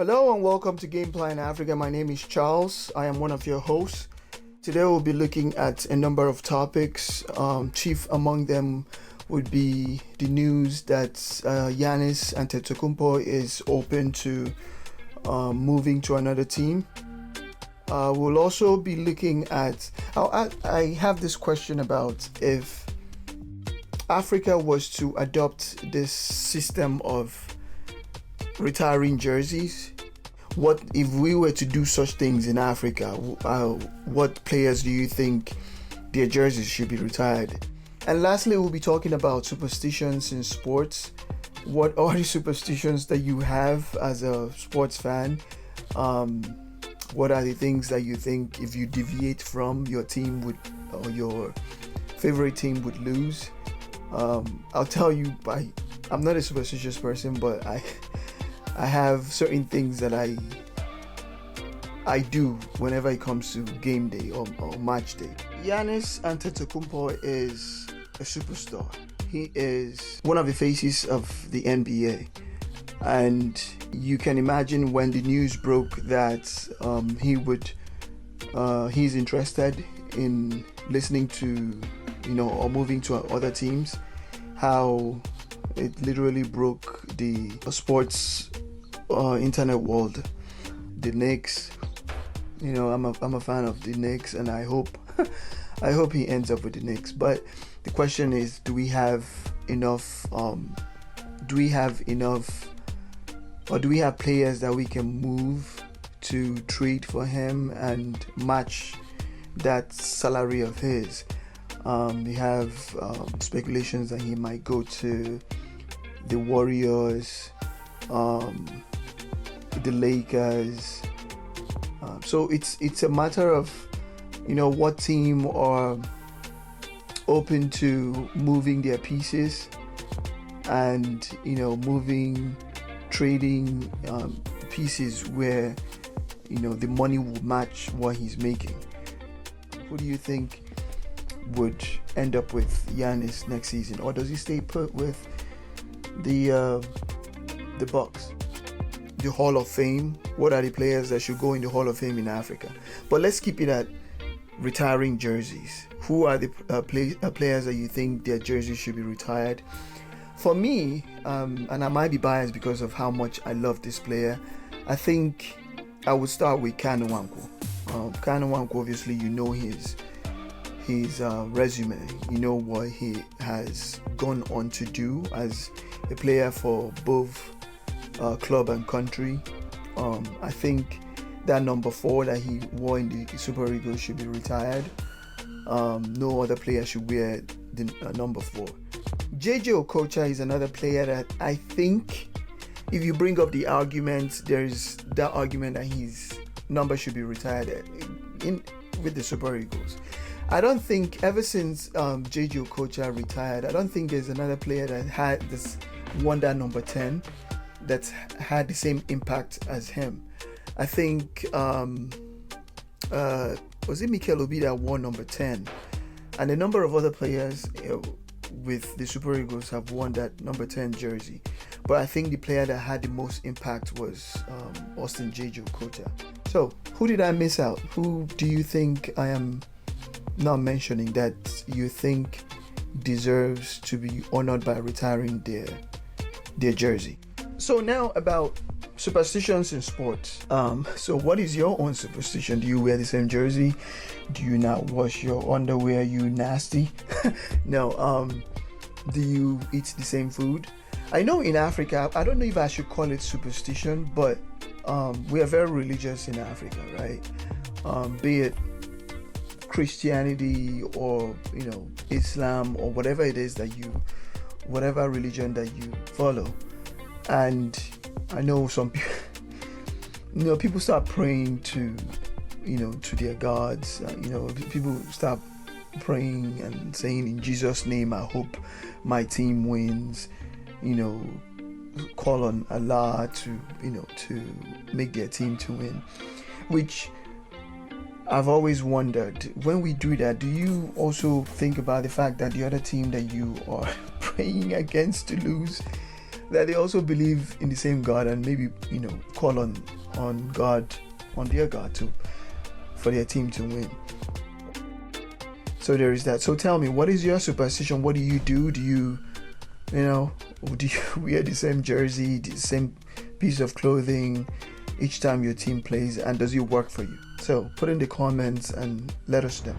Hello and welcome to Gameplay in Africa. My name is Charles. I am one of your hosts. Today we'll be looking at a number of topics. Chief among them would be the news that Giannis Antetokounmpo is open to moving to another team. We'll also be looking at, I have this question about if Africa was to adopt this system of retiring jerseys. What if we were to do such things in Africa? What players do you think their jerseys should be retired? And lastly, we'll be talking about superstitions in sports. What are the superstitions that you have as a sports fan? What are the things that you think if you deviate from your team or your favorite team would lose? I'll tell you, I'm not a superstitious person, but I have certain things that I do whenever it comes to game day or match day. Giannis Antetokounmpo is a superstar. He is one of the faces of the NBA. And you can imagine when the news broke that he's interested in listening to, or moving to other teams, how it literally broke the sports internet world. The Knicks, I'm a fan of the Knicks, and I hope he ends up with the Knicks. But the question is, do we have enough? Or do we have players that we can move to trade for him and match that salary of his? We have speculations that he might go to the Warriors, the Lakers. So it's a matter of what team are open to moving their pieces and trading pieces where the money will match what he's making. Who do you think would end up with Giannis next season, or does he stay put with the Bucks? The Hall of Fame. What are the players that should go in the Hall of Fame in Africa? But let's keep it at retiring jerseys. Who are the players that you think their jerseys should be retired? For me, and I might be biased because of how much I love this player, I think I would start with Giannis Antetokounmpo. Giannis Antetokounmpo, obviously, his resume, what he has gone on to do as a player for both club and country. I think that number 4 that he wore in the Super Eagles should be retired. No other player should wear the number 4. JJ Okocha is another player that I think, if you bring up the argument, there's that argument that his number should be retired with the Super Eagles. I don't think, ever since JJ Okocha retired, I don't think there's another player that had this won that number 10 that's had the same impact as him. I think was it Mikel Obi that won number 10, and a number of other players with the Super Eagles have worn that number 10 jersey. But I think the player that had the most impact was Austin JJ Okocha. So who did I miss out? Who do you think I am not mentioning that you think deserves to be honored by retiring their jersey? So now about superstitions in sports. So what is your own superstition? Do you wear the same jersey? Do you not wash your underwear? You nasty? No. Do you eat the same food? I know in Africa, I don't know if I should call it superstition, but we are very religious in Africa, right? Be it Christianity or Islam or whatever it is whatever religion that you follow. And I know some people, people start praying to their gods. People start praying and saying, in Jesus' name, I hope my team wins. Call on Allah to make their team to win. Which I've always wondered, when we do that, do you also think about the fact that the other team that you are praying against to lose that they also believe in the same God, and maybe, call on God, on their God too, for their team to win. So there is that. So tell me, what is your superstition? What do you do? Do you wear the same jersey, the same piece of clothing each time your team plays, and does it work for you? So put in the comments and let us know.